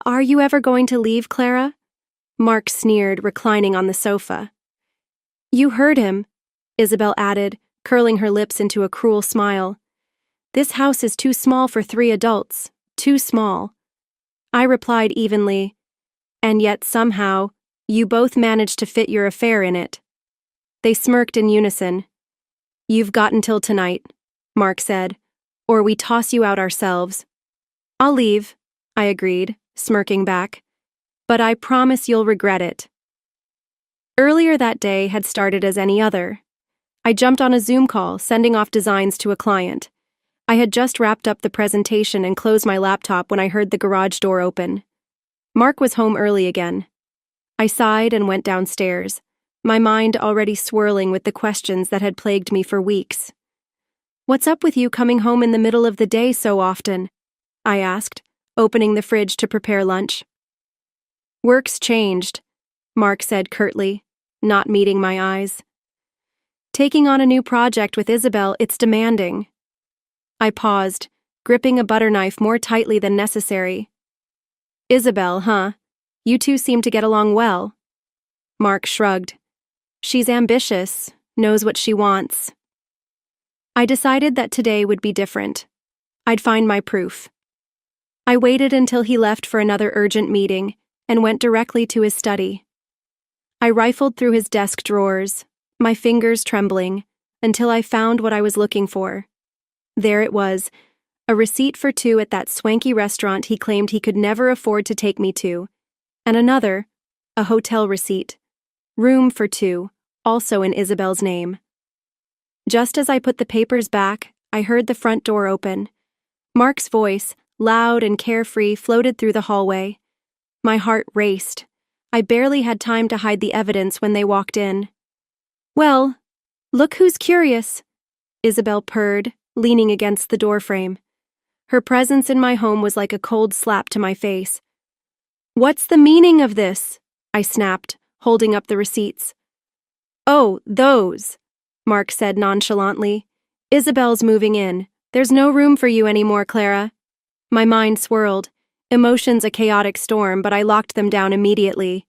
Are you ever going to leave, Clara? Mark sneered, reclining on the sofa. You heard him, Isabel added, curling her lips into a cruel smile. This house is too small for 3 adults, too small. I replied evenly, and yet somehow, you both managed to fit your affair in it. They smirked in unison. You've got until tonight, Mark said, or we toss you out ourselves. I'll leave, I agreed, smirking back. But I promise you'll regret it. Earlier that day had started as any other. I jumped on a Zoom call, sending off designs to a client. I had just wrapped up the presentation and closed my laptop when I heard the garage door open. Mark was home early again. I sighed and went downstairs, my mind already swirling with the questions that had plagued me for weeks. What's up with you coming home in the middle of the day so often? I asked, opening the fridge to prepare lunch. Work's changed, Mark said curtly, not meeting my eyes. Taking on a new project with Isabel, it's demanding. I paused, gripping a butter knife more tightly than necessary. Isabel, huh? You two seem to get along well. Mark shrugged. She's ambitious, knows what she wants. I decided that today would be different. I'd find my proof. I waited until he left for another urgent meeting and went directly to his study. I rifled through his desk drawers, my fingers trembling, until I found what I was looking for. There it was, a receipt for 2 at that swanky restaurant he claimed he could never afford to take me to, and another, a hotel receipt, room for 2, also in Isabel's name. Just as I put the papers back, I heard the front door open. Mark's voice, loud and carefree, floated through the hallway. My heart raced. I barely had time to hide the evidence when they walked in. Well, look who's curious, Isabel purred, leaning against the doorframe. Her presence in my home was like a cold slap to my face. What's the meaning of this? I snapped, holding up the receipts. Oh, those, Mark said nonchalantly. Isabel's moving in. There's no room for you anymore, Clara. My mind swirled, emotions a chaotic storm, but I locked them down immediately.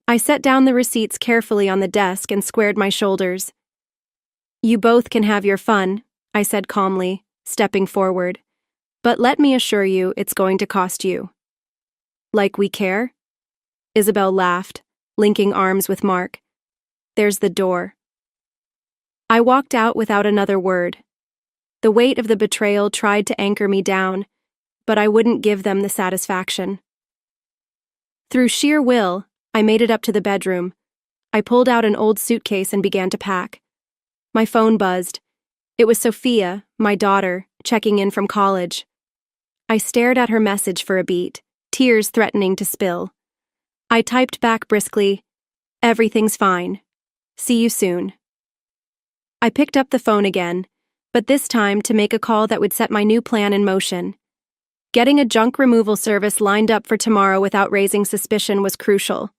I set down the receipts carefully on the desk and squared my shoulders. You both can have your fun, I said calmly, stepping forward. But let me assure you it's going to cost you. Like we care? Isabel laughed, linking arms with Mark. There's the door. I walked out without another word. The weight of the betrayal tried to anchor me down, but I wouldn't give them the satisfaction. Through sheer will, I made it up to the bedroom. I pulled out an old suitcase and began to pack. My phone buzzed. It was Sophia, my daughter, checking in from college. I stared at her message for a beat, tears threatening to spill. I typed back briskly, "Everything's fine. See you soon." I picked up the phone again, but this time to make a call that would set my new plan in motion. Getting a junk removal service lined up for tomorrow without raising suspicion was crucial.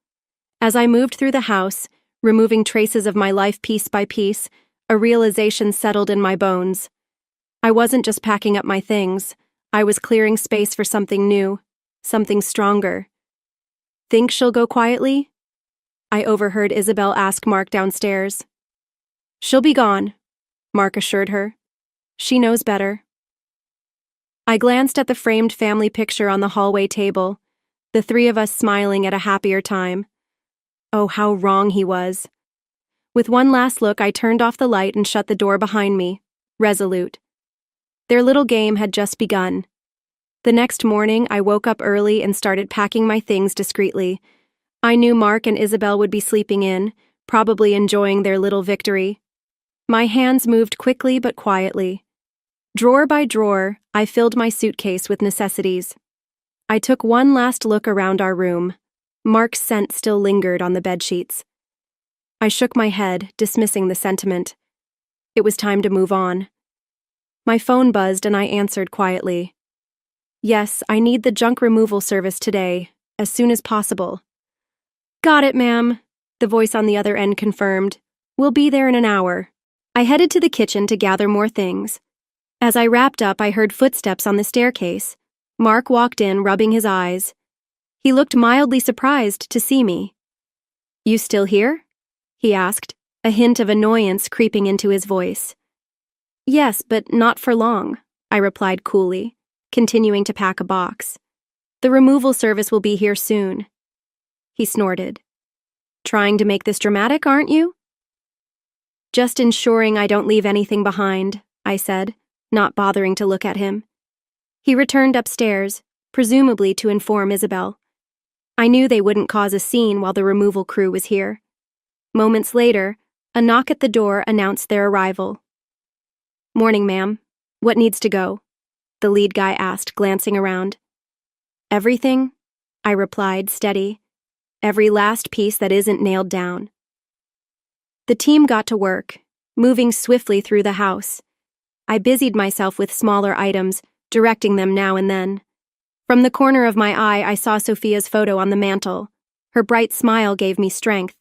As I moved through the house, removing traces of my life piece by piece, a realization settled in my bones. I wasn't just packing up my things, I was clearing space for something new, something stronger. Think she'll go quietly? I overheard Isabel ask Mark downstairs. She'll be gone, Mark assured her. She knows better. I glanced at the framed family picture on the hallway table, the 3 of us smiling at a happier time. Oh, how wrong he was. With one last look, I turned off the light and shut the door behind me, resolute. Their little game had just begun. The next morning, I woke up early and started packing my things discreetly. I knew Mark and Isabel would be sleeping in, probably enjoying their little victory. My hands moved quickly but quietly. Drawer by drawer, I filled my suitcase with necessities. I took one last look around our room. Mark's scent still lingered on the bedsheets. I shook my head, dismissing the sentiment. It was time to move on. My phone buzzed and I answered quietly. Yes, I need the junk removal service today, as soon as possible. Got it, ma'am, the voice on the other end confirmed. We'll be there in an hour. I headed to the kitchen to gather more things. As I wrapped up, I heard footsteps on the staircase. Mark walked in, rubbing his eyes. He looked mildly surprised to see me. "You still here?" he asked, a hint of annoyance creeping into his voice. "Yes, but not for long," I replied coolly, continuing to pack a box. "The removal service will be here soon." He snorted. "Trying to make this dramatic, aren't you?" "Just ensuring I don't leave anything behind," I said, not bothering to look at him. He returned upstairs, presumably to inform Isabel. I knew they wouldn't cause a scene while the removal crew was here. Moments later, a knock at the door announced their arrival. "Morning, ma'am. What needs to go?" the lead guy asked, glancing around. "Everything," I replied, steady. "Every last piece that isn't nailed down." The team got to work, moving swiftly through the house. I busied myself with smaller items, directing them now and then. From the corner of my eye, I saw Sophia's photo on the mantel. Her bright smile gave me strength.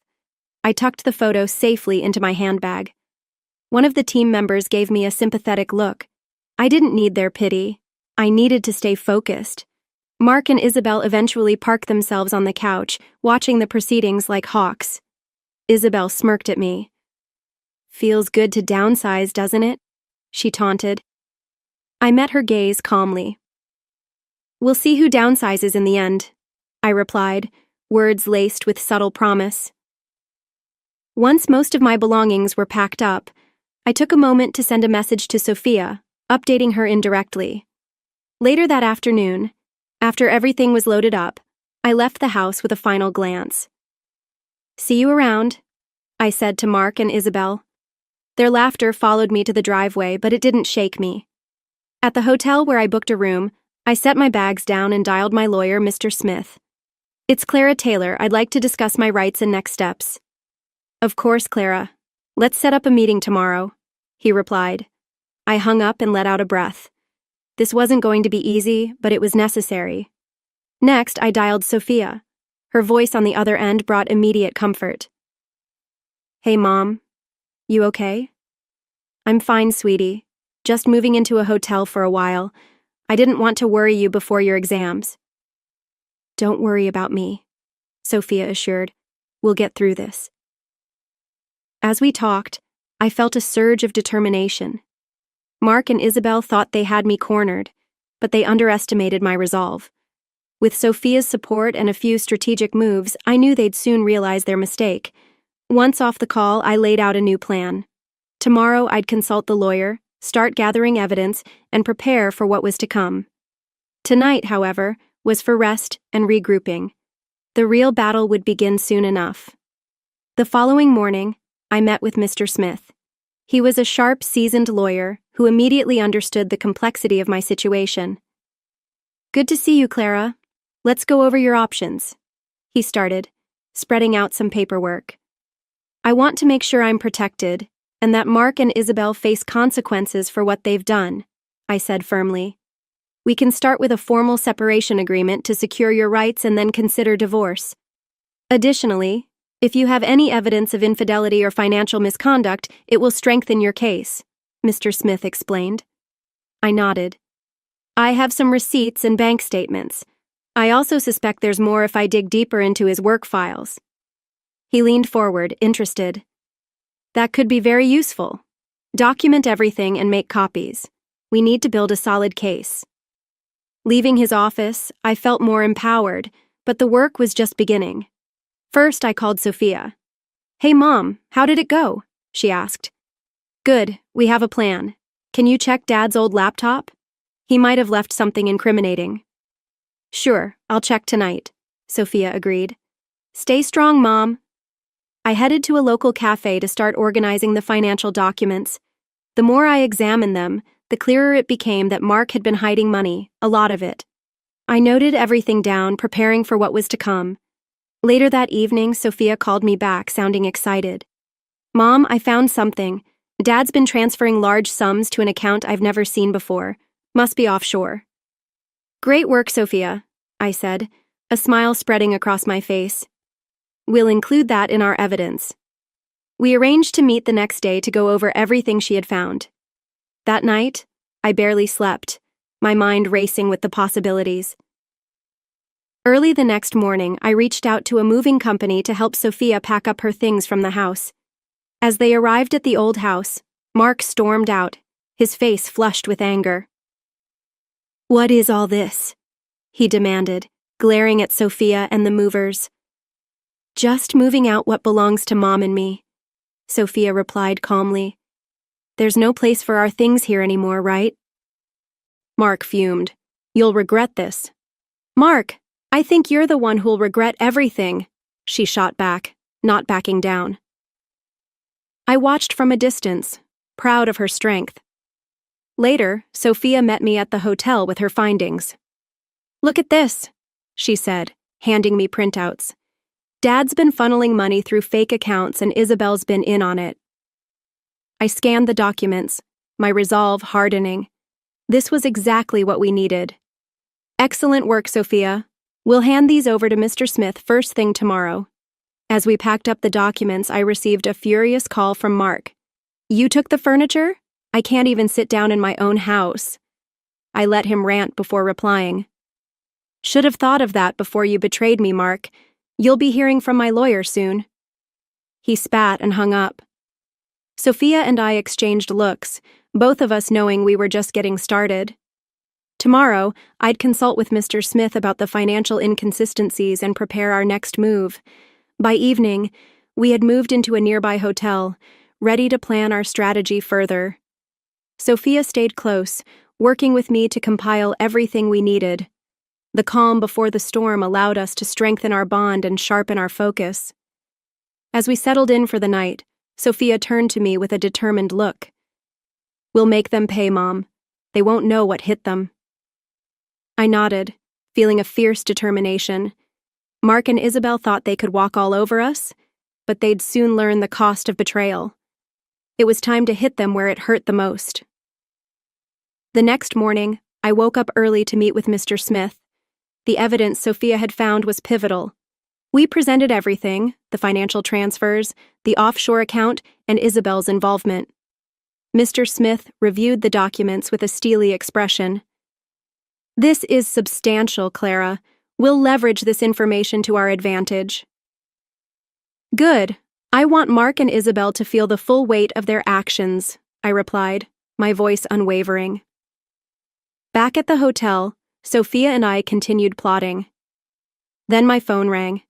I tucked the photo safely into my handbag. One of the team members gave me a sympathetic look. I didn't need their pity. I needed to stay focused. Mark and Isabel eventually parked themselves on the couch, watching the proceedings like hawks. Isabel smirked at me. "Feels good to downsize, doesn't it?" she taunted. I met her gaze calmly. "We'll see who downsizes in the end," I replied, words laced with subtle promise. Once most of my belongings were packed up, I took a moment to send a message to Sophia, updating her indirectly. Later that afternoon, after everything was loaded up, I left the house with a final glance. "See you around," I said to Mark and Isabel. Their laughter followed me to the driveway, but it didn't shake me. At the hotel where I booked a room, I set my bags down and dialed my lawyer, Mr. Smith. "It's Clara Taylor. I'd like to discuss my rights and next steps." "Of course, Clara. Let's set up a meeting tomorrow," he replied. I hung up and let out a breath. This wasn't going to be easy, but it was necessary. Next, I dialed Sophia. Her voice on the other end brought immediate comfort. "Hey, Mom. You okay?" "I'm fine, sweetie. Just moving into a hotel for a while. I didn't want to worry you before your exams." "Don't worry about me," Sophia assured. "We'll get through this." As we talked, I felt a surge of determination. Mark and Isabel thought they had me cornered, but they underestimated my resolve. With Sophia's support and a few strategic moves, I knew they'd soon realize their mistake. Once off the call, I laid out a new plan. Tomorrow, I'd consult the lawyer, start gathering evidence, and prepare for what was to come. Tonight, however, was for rest and regrouping. The real battle would begin soon enough. The following morning, I met with Mr. Smith. He was a sharp, seasoned lawyer who immediately understood the complexity of my situation. "Good to see you, Clara. Let's go over your options," he started, spreading out some paperwork. "I want to make sure I'm protected, and that Mark and Isabel face consequences for what they've done," I said firmly. "We can start with a formal separation agreement to secure your rights and then consider divorce. Additionally, if you have any evidence of infidelity or financial misconduct, it will strengthen your case," Mr. Smith explained. I nodded. "I have some receipts and bank statements. I also suspect there's more if I dig deeper into his work files." He leaned forward, interested. "That could be very useful. Document everything and make copies. We need to build a solid case." Leaving his office, I felt more empowered, but the work was just beginning. First, I called Sophia. "Hey, Mom, how did it go?" she asked. "Good, we have a plan. Can you check Dad's old laptop? He might have left something incriminating." "Sure, I'll check tonight," Sophia agreed. "Stay strong, Mom." I headed to a local cafe to start organizing the financial documents. The more I examined them, the clearer it became that Mark had been hiding money, a lot of it. I noted everything down, preparing for what was to come. Later that evening, Sophia called me back, sounding excited. "Mom, I found something. Dad's been transferring large sums to an account I've never seen before. Must be offshore." "Great work, Sophia," I said, a smile spreading across my face. "We'll include that in our evidence." We arranged to meet the next day to go over everything she had found. That night, I barely slept, my mind racing with the possibilities. Early the next morning, I reached out to a moving company to help Sophia pack up her things from the house. As they arrived at the old house, Mark stormed out, his face flushed with anger. "What is all this?" he demanded, glaring at Sophia and the movers. "Just moving out what belongs to Mom and me," Sophia replied calmly. "There's no place for our things here anymore, right?" Mark fumed. "You'll regret this." "Mark, I think you're the one who'll regret everything," she shot back, not backing down. I watched from a distance, proud of her strength. Later, Sophia met me at the hotel with her findings. "Look at this," she said, handing me printouts. "Dad's been funneling money through fake accounts and Isabel's been in on it." I scanned the documents, my resolve hardening. This was exactly what we needed. "Excellent work, Sophia. We'll hand these over to Mr. Smith first thing tomorrow." As we packed up the documents, I received a furious call from Mark. "You took the furniture? I can't even sit down in my own house." I let him rant before replying. "Should have thought of that before you betrayed me, Mark. You'll be hearing from my lawyer soon." He spat and hung up. Sophia and I exchanged looks, both of us knowing we were just getting started. Tomorrow, I'd consult with Mr. Smith about the financial inconsistencies and prepare our next move. By evening, we had moved into a nearby hotel, ready to plan our strategy further. Sophia stayed close, working with me to compile everything we needed. The calm before the storm allowed us to strengthen our bond and sharpen our focus. As we settled in for the night, Sophia turned to me with a determined look. "We'll make them pay, Mom. They won't know what hit them." I nodded, feeling a fierce determination. Mark and Isabel thought they could walk all over us, but they'd soon learn the cost of betrayal. It was time to hit them where it hurt the most. The next morning, I woke up early to meet with Mr. Smith. The evidence Sophia had found was pivotal. We presented everything, the financial transfers, the offshore account, and Isabel's involvement. Mr. Smith reviewed the documents with a steely expression. "This is substantial, Clara. We'll leverage this information to our advantage." "Good. I want Mark and Isabel to feel the full weight of their actions," I replied, my voice unwavering. Back at the hotel, Sophia and I continued plotting. Then my phone rang.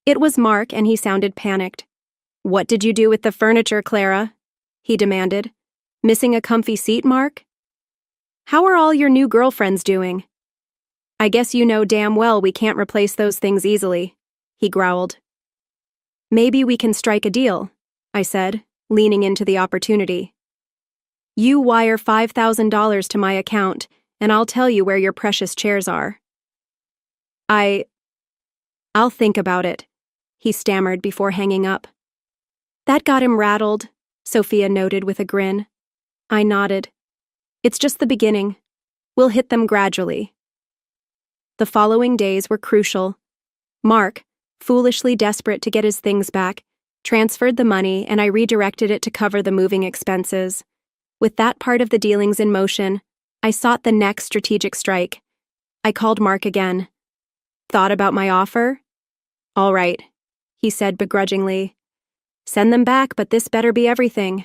It was Mark, and he sounded panicked. "What did you do with the furniture, Clara?" he demanded. "Missing a comfy seat, Mark? How are all your new girlfriends doing?" "I guess you know damn well we can't replace those things easily," he growled. "Maybe we can strike a deal," I said, leaning into the opportunity. "You wire $5,000 to my account, and I'll tell you where your precious chairs are." I'll think about it," he stammered before hanging up. "That got him rattled," Sophia noted with a grin. I nodded. "It's just the beginning. We'll hit them gradually." The following days were crucial. Mark, foolishly desperate to get his things back, transferred the money, and I redirected it to cover the moving expenses. With that part of the dealings in motion, I sought the next strategic strike. I called Mark again. "Thought about my offer?" "All right," he said begrudgingly. "Send them back, but this better be everything."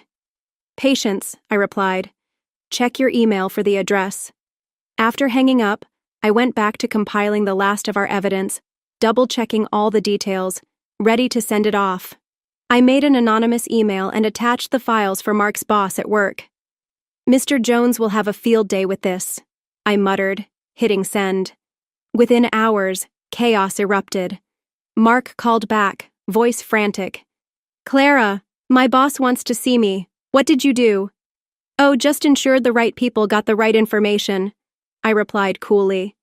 "Patience," I replied. "Check your email for the address." After hanging up, I went back to compiling the last of our evidence, double-checking all the details, ready to send it off. I made an anonymous email and attached the files for Mark's boss at work. "Mr. Jones will have a field day with this," I muttered, hitting send. Within hours, chaos erupted. Mark called back, voice frantic. "Clara, my boss wants to see me. What did you do?" "Oh, just ensured the right people got the right information," I replied coolly.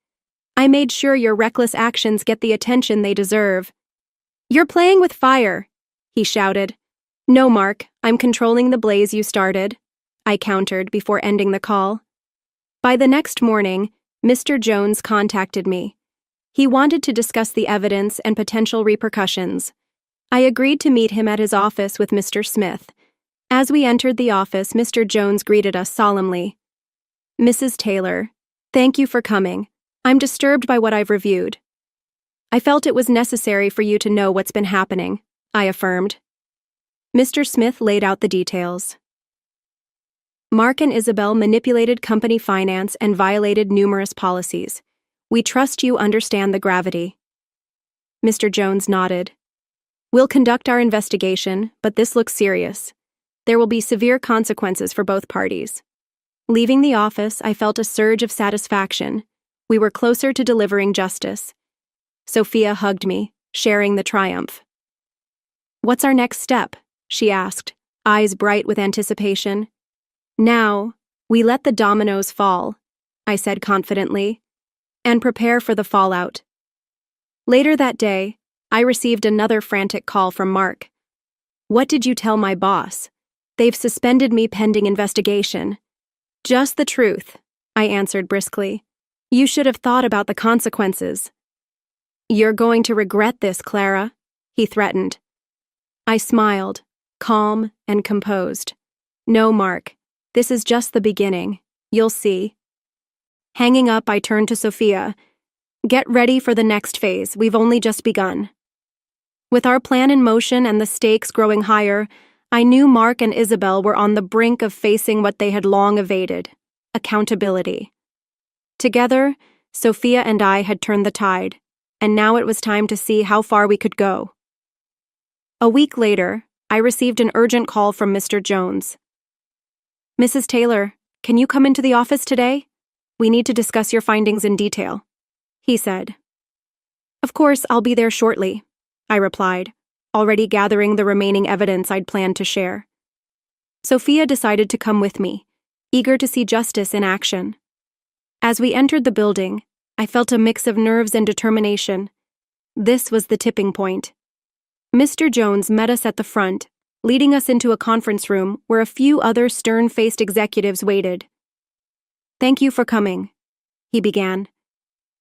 "I made sure your reckless actions get the attention they deserve." "You're playing with fire," he shouted. "No, Mark, I'm controlling the blaze you started," I countered before ending the call. By the next morning, Mr. Jones contacted me. He wanted to discuss the evidence and potential repercussions. I agreed to meet him at his office with Mr. Smith. As we entered the office, Mr. Jones greeted us solemnly. "Mrs. Taylor, thank you for coming. I'm disturbed by what I've reviewed." I felt it was necessary for you to know what's been happening, I affirmed. Mr. Smith laid out the details. Mark and Isabel manipulated company finance and violated numerous policies. We trust you understand the gravity. Mr. Jones nodded. We'll conduct our investigation, but this looks serious. There will be severe consequences for both parties. Leaving the office, I felt a surge of satisfaction. We were closer to delivering justice. Sophia hugged me, sharing the triumph. What's our next step? She asked, eyes bright with anticipation. Now, we let the dominoes fall, I said confidently, and prepare for the fallout. Later that day, I received another frantic call from Mark. What did you tell my boss? They've suspended me pending investigation. Just the truth, I answered briskly. You should have thought about the consequences. You're going to regret this, Clara, he threatened. I smiled, calm and composed. No, Mark, this is just the beginning. You'll see. Hanging up, I turned to Sophia. Get ready for the next phase. We've only just begun. With our plan in motion and the stakes growing higher, I knew Mark and Isabel were on the brink of facing what they had long evaded: accountability. Together, Sophia and I had turned the tide, and now it was time to see how far we could go. A week later, I received an urgent call from Mr. Jones. Mrs. Taylor, can you come into the office today? We need to discuss your findings in detail, he said. Of course, I'll be there shortly, I replied, already gathering the remaining evidence I'd planned to share. Sophia decided to come with me, eager to see justice in action. As we entered the building, I felt a mix of nerves and determination. This was the tipping point. Mr. Jones met us at the front, leading us into a conference room where a few other stern-faced executives waited. Thank you for coming, he began.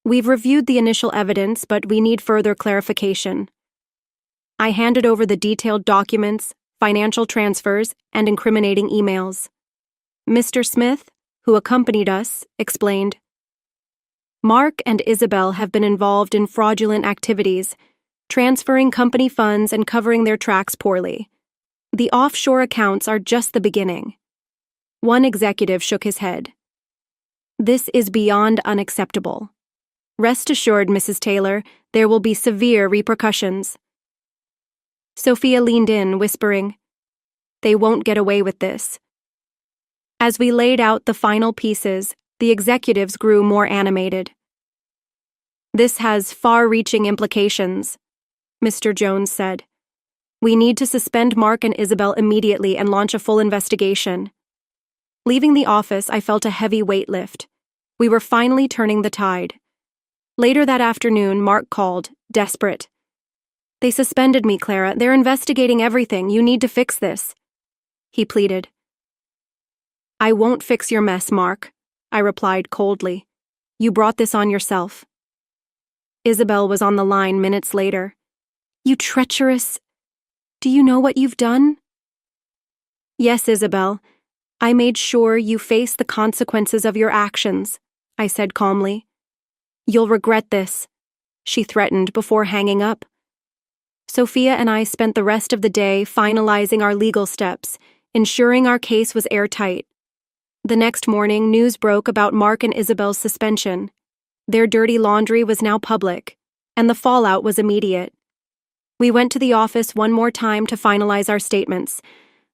We've reviewed the initial evidence, but we need further clarification. I handed over the detailed documents, financial transfers, and incriminating emails. Mr. Smith, who accompanied us, explained. Mark and Isabel have been involved in fraudulent activities, transferring company funds and covering their tracks poorly. The offshore accounts are just the beginning. One executive shook his head. This is beyond unacceptable. Rest assured, Mrs. Taylor, there will be severe repercussions. Sophia leaned in, whispering, They won't get away with this. As we laid out the final pieces, the executives grew more animated. This has far-reaching implications, Mr. Jones said. We need to suspend Mark and Isabel immediately and launch a full investigation. Leaving the office, I felt a heavy weight lift. We were finally turning the tide. Later that afternoon, Mark called, desperate. They suspended me, Clara. They're investigating everything. You need to fix this, he pleaded. I won't fix your mess, Mark, I replied coldly. You brought this on yourself. Isabel was on the line minutes later. You treacherous... Do you know what you've done? Yes, Isabel. I made sure you face the consequences of your actions, I said calmly. You'll regret this, she threatened before hanging up. Sophia and I spent the rest of the day finalizing our legal steps, ensuring our case was airtight. The next morning, news broke about Mark and Isabel's suspension. Their dirty laundry was now public, and the fallout was immediate. We went to the office one more time to finalize our statements.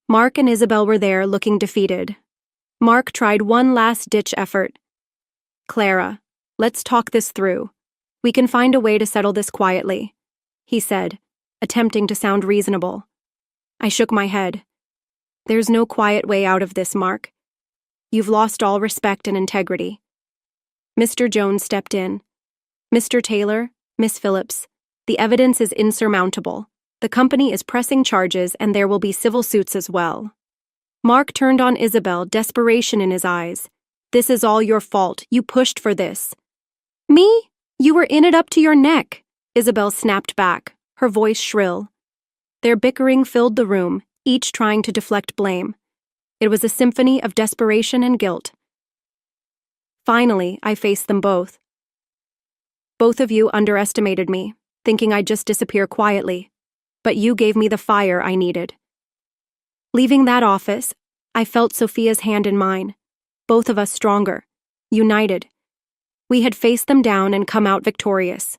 Mark and Isabel were there, looking defeated. Mark tried one last-ditch effort. Clara, let's talk this through. We can find a way to settle this quietly, he said, attempting to sound reasonable. I shook my head. There's no quiet way out of this, Mark. You've lost all respect and integrity. Mr. Jones stepped in. Mr. Taylor, Miss Phillips, the evidence is insurmountable. The company is pressing charges, and there will be civil suits as well. Mark turned on Isabel, desperation in his eyes. This is all your fault. You pushed for this. Me? You were in it up to your neck, Isabel snapped back, her voice shrill. Their bickering filled the room, each trying to deflect blame. It was a symphony of desperation and guilt. Finally, I faced them both. Both of you underestimated me. thinking I'd just disappear quietly. But you gave me the fire I needed. Leaving that office, I felt Sophia's hand in mine, both of us stronger, united. We had faced them down and come out victorious.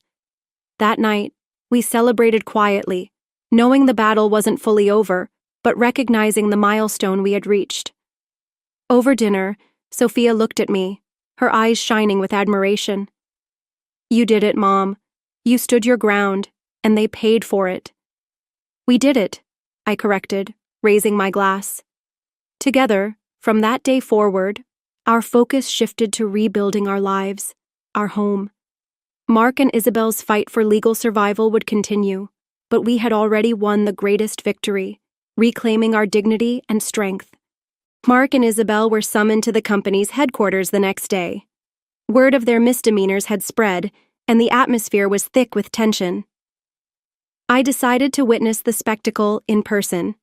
That night, we celebrated quietly, knowing the battle wasn't fully over, but recognizing the milestone we had reached. Over dinner, Sophia looked at me, her eyes shining with admiration. You did it, Mom. You stood your ground, and they paid for it. We did it, I corrected, raising my glass. Together, from that day forward, our focus shifted to rebuilding our lives, our home. Mark and Isabel's fight for legal survival would continue, but we had already won the greatest victory, reclaiming our dignity and strength. Mark and Isabel were summoned to the company's headquarters the next day. Word of their misdemeanors had spread, and the atmosphere was thick with tension. I decided to witness the spectacle in person.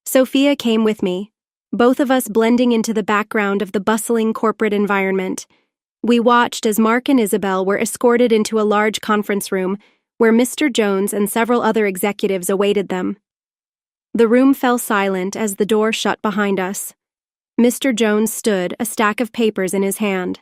Sophia came with me, both of us blending into the background of the bustling corporate environment. We watched as Mark and Isabel were escorted into a large conference room where Mr. Jones and several other executives awaited them. The room fell silent as the door shut behind us. Mr. Jones stood, a stack of papers in his hand.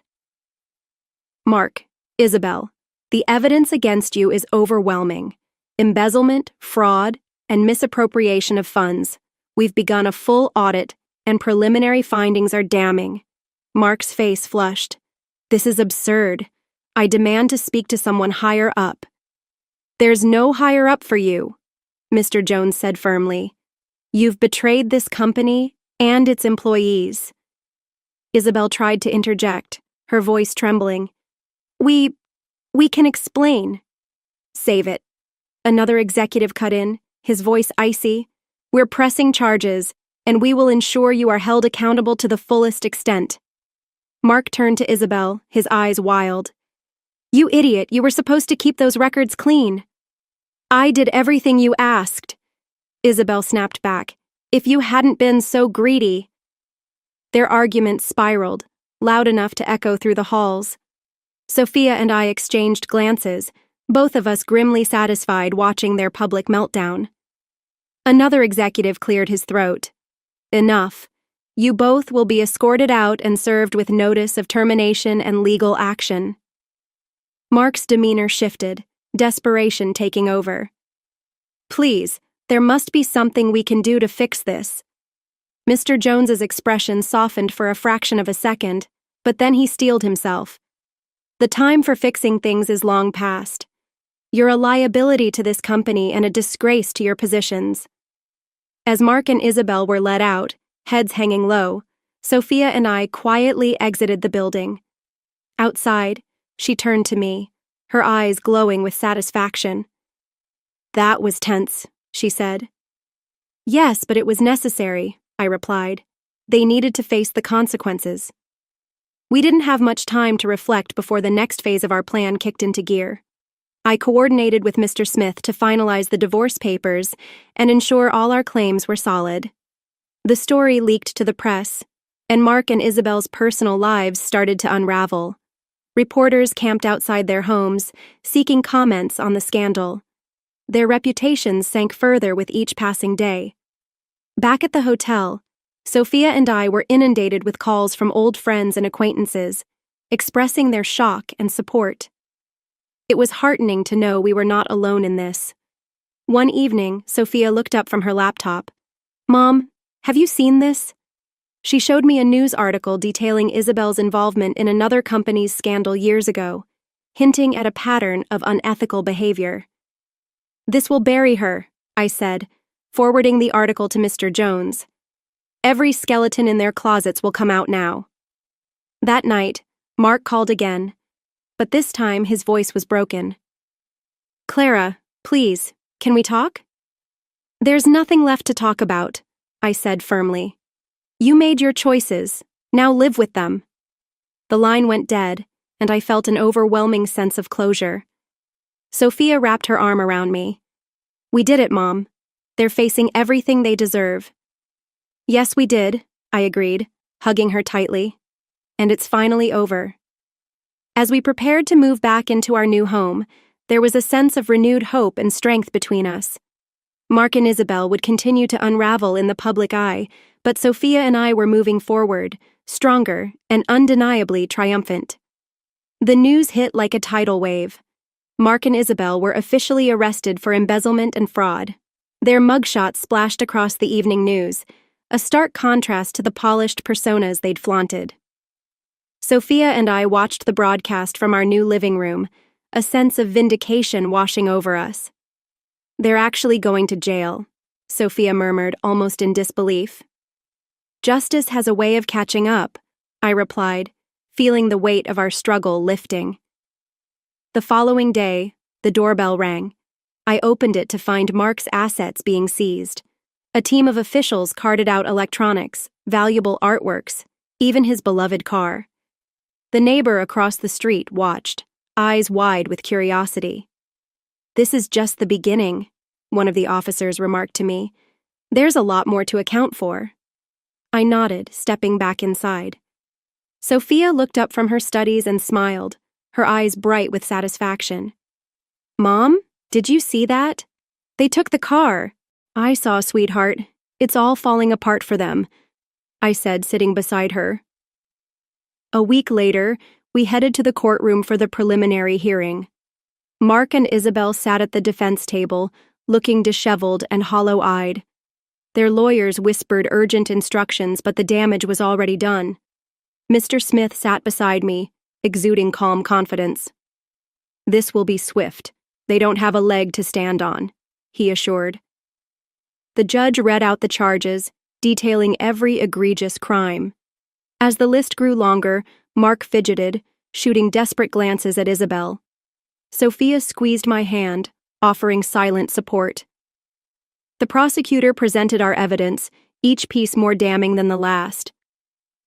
Mark, Isabel, the evidence against you is overwhelming. Embezzlement, fraud, and misappropriation of funds. We've begun a full audit, and preliminary findings are damning. Mark's face flushed. This is absurd. I demand to speak to someone higher up. There's no higher up for you, Mr. Jones said firmly. You've betrayed this company and its employees. Isabel tried to interject, her voice trembling. We can explain. Save it. Another executive cut in, his voice icy. We're pressing charges, and we will ensure you are held accountable to the fullest extent. Mark turned to Isabel, his eyes wild. You idiot, you were supposed to keep those records clean. I did everything you asked. Isabel snapped back. If you hadn't been so greedy. Their argument spiraled, loud enough to echo through the halls. Sophia and I exchanged glances, both of us grimly satisfied watching their public meltdown. Another executive cleared his throat. Enough. You both will be escorted out and served with notice of termination and legal action. Mark's demeanor shifted, desperation taking over. Please, there must be something we can do to fix this. Mr. Jones's expression softened for a fraction of a second, but then he steeled himself. The time for fixing things is long past. You're a liability to this company and a disgrace to your positions. As Mark and Isabel were led out, heads hanging low, Sophia and I quietly exited the building. Outside, she turned to me, her eyes glowing with satisfaction. That was tense, she said. Yes, but it was necessary, I replied. They needed to face the consequences. We didn't have much time to reflect before the next phase of our plan kicked into gear. I coordinated with Mr. Smith to finalize the divorce papers and ensure all our claims were solid. The story leaked to the press, and Mark and Isabel's personal lives started to unravel. Reporters camped outside their homes, seeking comments on the scandal. Their reputations sank further with each passing day. Back at the hotel, Sophia and I were inundated with calls from old friends and acquaintances, expressing their shock and support. It was heartening to know we were not alone in this. One evening, Sophia looked up from her laptop. Mom, have you seen this? She showed me a news article detailing Isabel's involvement in another company's scandal years ago, hinting at a pattern of unethical behavior. This will bury her, I said, forwarding the article to Mr. Jones. Every skeleton in their closets will come out now. That night, Mark called again, but this time his voice was broken. Clara, please, can we talk? There's nothing left to talk about, I said firmly. You made your choices, now live with them. The line went dead, and I felt an overwhelming sense of closure. Sophia wrapped her arm around me. We did it, Mom. They're facing everything they deserve. Yes, we did, I agreed, hugging her tightly. And it's finally over. As we prepared to move back into our new home, There was a sense of renewed hope and strength between us. Mark and Isabel would continue to unravel in the public eye, but Sophia and I were moving forward, stronger and undeniably triumphant. The news hit like a tidal wave. Mark and Isabel were officially arrested for embezzlement and fraud. Their mugshots splashed across the evening news, a stark contrast to the polished personas they'd flaunted. Sophia and I watched the broadcast from our new living room, a sense of vindication washing over us. "They're actually going to jail," Sophia murmured, almost in disbelief. "Justice has a way of catching up," I replied, feeling the weight of our struggle lifting. The following day, the doorbell rang. I opened it to find Mark's assets being seized. A team of officials carted out electronics, valuable artworks, even his beloved car. The neighbor across the street watched, eyes wide with curiosity. "This is just the beginning," one of the officers remarked to me. "There's a lot more to account for." I nodded, stepping back inside. Sophia looked up from her studies and smiled, her eyes bright with satisfaction. "Mom, did you see that? They took the car." "I saw, sweetheart. It's all falling apart for them," I said, sitting beside her. A week later, we headed to the courtroom for the preliminary hearing. Mark and Isabel sat at the defense table, looking disheveled and hollow-eyed. Their lawyers whispered urgent instructions, but the damage was already done. Mr. Smith sat beside me, exuding calm confidence. "This will be swift. They don't have a leg to stand on," he assured. The judge read out the charges, detailing every egregious crime. As the list grew longer, Mark fidgeted, shooting desperate glances at Isabel. Sophia squeezed my hand, offering silent support. The prosecutor presented our evidence, each piece more damning than the last.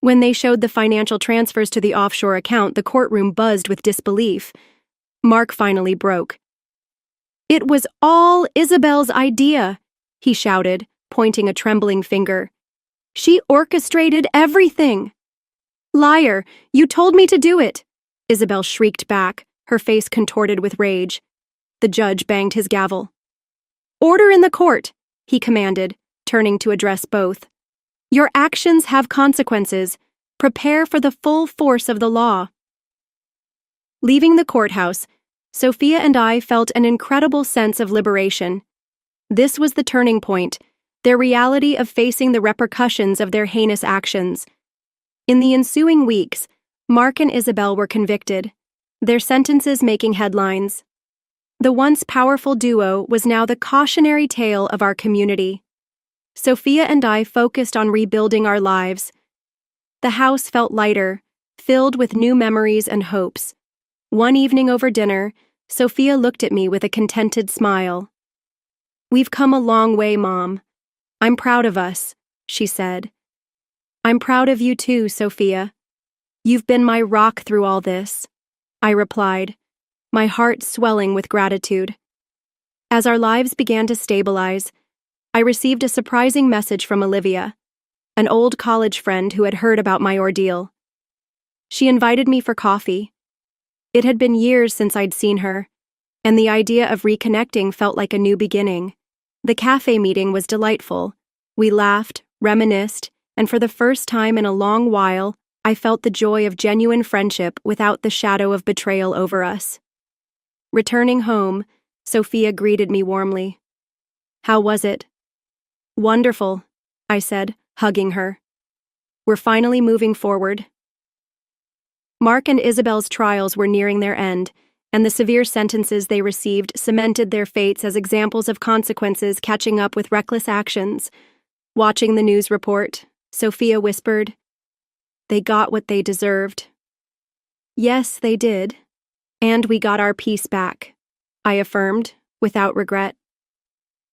When they showed the financial transfers to the offshore account, the courtroom buzzed with disbelief. Mark finally broke. "It was all Isabel's idea," he shouted, pointing a trembling finger. "She orchestrated everything." "Liar, you told me to do it," Isabel shrieked back, her face contorted with rage. The judge banged his gavel. "Order in the court," he commanded, turning to address both. "Your actions have consequences. Prepare for the full force of the law." Leaving the courthouse, Sophia and I felt an incredible sense of liberation. This was the turning point, their reality of facing the repercussions of their heinous actions. In the ensuing weeks, Mark and Isabel were convicted, their sentences making headlines. The once powerful duo was now the cautionary tale of our community. Sophia and I focused on rebuilding our lives. The house felt lighter, filled with new memories and hopes. One evening over dinner, Sophia looked at me with a contented smile. "We've come a long way, Mom. I'm proud of us," she said. "I'm proud of you too, Sophia. You've been my rock through all this," I replied, my heart swelling with gratitude. As our lives began to stabilize, I received a surprising message from Olivia, an old college friend who had heard about my ordeal. She invited me for coffee. It had been years since I'd seen her, and the idea of reconnecting felt like a new beginning. The cafe meeting was delightful. We laughed, reminisced, and for the first time in a long while, I felt the joy of genuine friendship without the shadow of betrayal over us. Returning home, Sophia greeted me warmly. "How was it?" "Wonderful," I said, hugging her. "We're finally moving forward." Mark and Isabel's trials were nearing their end, and the severe sentences they received cemented their fates as examples of consequences catching up with reckless actions. Watching the news report, Sophia whispered, "They got what they deserved." "Yes, they did. And we got our peace back," I affirmed, without regret.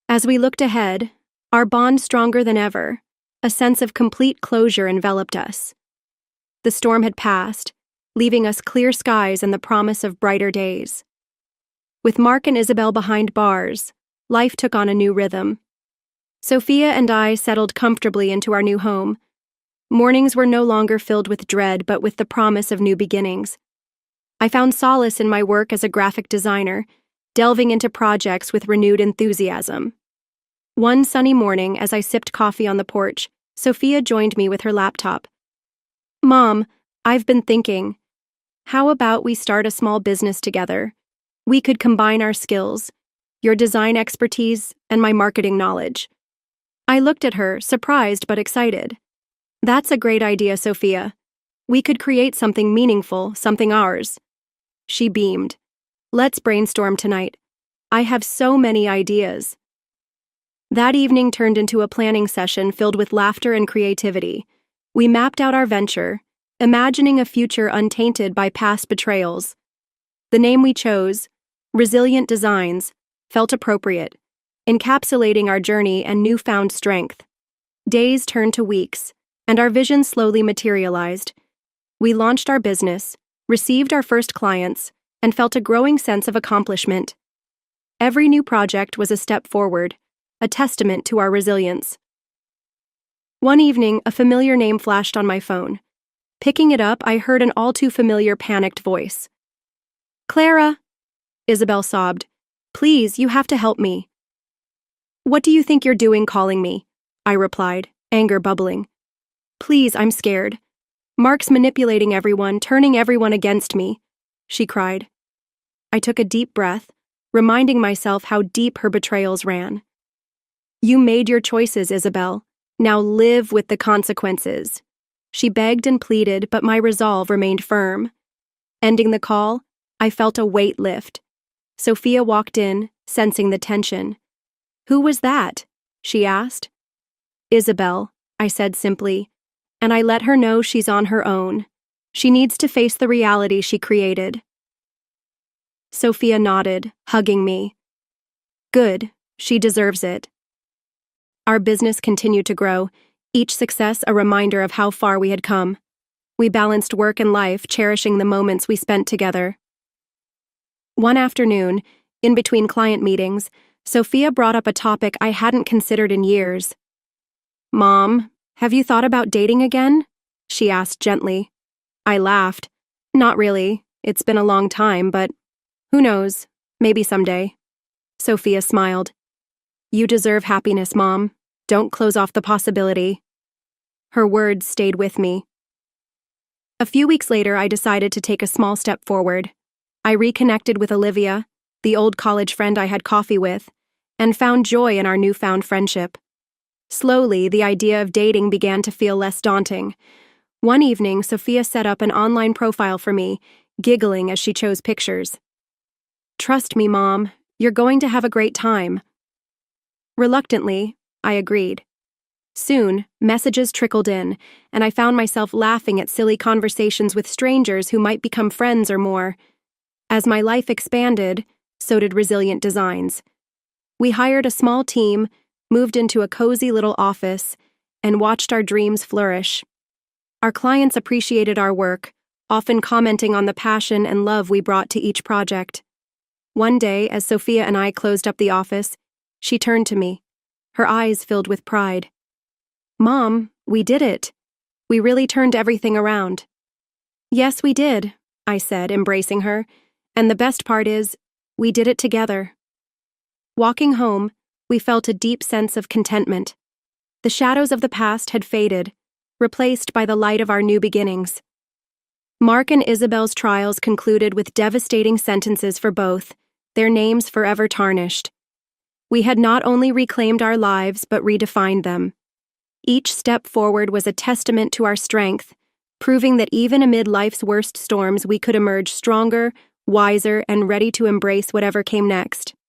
As we looked ahead, our bond stronger than ever, a sense of complete closure enveloped us. The storm had passed, leaving us clear skies and the promise of brighter days. With Mark and Isabel behind bars, life took on a new rhythm. Sophia and I settled comfortably into our new home. Mornings were no longer filled with dread, but with the promise of new beginnings. I found solace in my work as a graphic designer, delving into projects with renewed enthusiasm. One sunny morning, as I sipped coffee on the porch, Sophia joined me with her laptop. "Mom, I've been thinking, how about we start a small business together? We could combine our skills, your design expertise, and my marketing knowledge." I looked at her, surprised but excited. "That's a great idea, Sophia. We could create something meaningful, something ours." She beamed. "Let's brainstorm tonight. I have so many ideas." That evening turned into a planning session filled with laughter and creativity. We mapped out our venture, imagining a future untainted by past betrayals. The name we chose, Resilient Designs, felt appropriate, encapsulating our journey and newfound strength. Days turned to weeks, and our vision slowly materialized. We launched our business, received our first clients, and felt a growing sense of accomplishment. Every new project was a step forward, a testament to our resilience. One evening, a familiar name flashed on my phone. Picking it up, I heard an all-too-familiar panicked voice. "Clara," Isabel sobbed. "Please, you have to help me." "What do you think you're doing calling me?" I replied, anger bubbling. "Please, I'm scared. Mark's manipulating everyone, turning everyone against me," she cried. I took a deep breath, reminding myself how deep her betrayals ran. "You made your choices, Isabel. Now live with the consequences." She begged and pleaded, but my resolve remained firm. Ending the call, I felt a weight lift. Sophia walked in, sensing the tension. "Who was that?" she asked. "Isabel," I said simply, and I let her know she's on her own. She needs to face the reality she created. Sophia nodded, hugging me. "Good, she deserves it." Our business continued to grow, each success a reminder of how far we had come. We balanced work and life, cherishing the moments we spent together. One afternoon, in between client meetings, Sophia brought up a topic I hadn't considered in years. "Mom, have you thought about dating again?" she asked gently. I laughed. "Not really. It's been a long time, but who knows, maybe someday." Sophia smiled. "You deserve happiness, Mom. Don't close off the possibility." Her words stayed with me. A few weeks later, I decided to take a small step forward. I reconnected with Olivia, the old college friend I had coffee with, and found joy in our newfound friendship. Slowly, the idea of dating began to feel less daunting. One evening, Sophia set up an online profile for me, giggling as she chose pictures. "Trust me, Mom, you're going to have a great time." Reluctantly, I agreed. Soon, messages trickled in, and I found myself laughing at silly conversations with strangers who might become friends or more. As my life expanded, so did Resilient Designs. We hired a small team, moved into a cozy little office, and watched our dreams flourish. Our clients appreciated our work, often commenting on the passion and love we brought to each project. One day, as Sophia and I closed up the office, she turned to me, her eyes filled with pride. "Mom, we did it. We really turned everything around." "Yes, we did," I said, embracing her, "and the best part is, we did it together." Walking home, we felt a deep sense of contentment. The shadows of the past had faded, replaced by the light of our new beginnings. Mark and Isabel's trials concluded with devastating sentences for both, their names forever tarnished. We had not only reclaimed our lives but redefined them. Each step forward was a testament to our strength, proving that even amid life's worst storms we could emerge stronger, wiser, and ready to embrace whatever came next.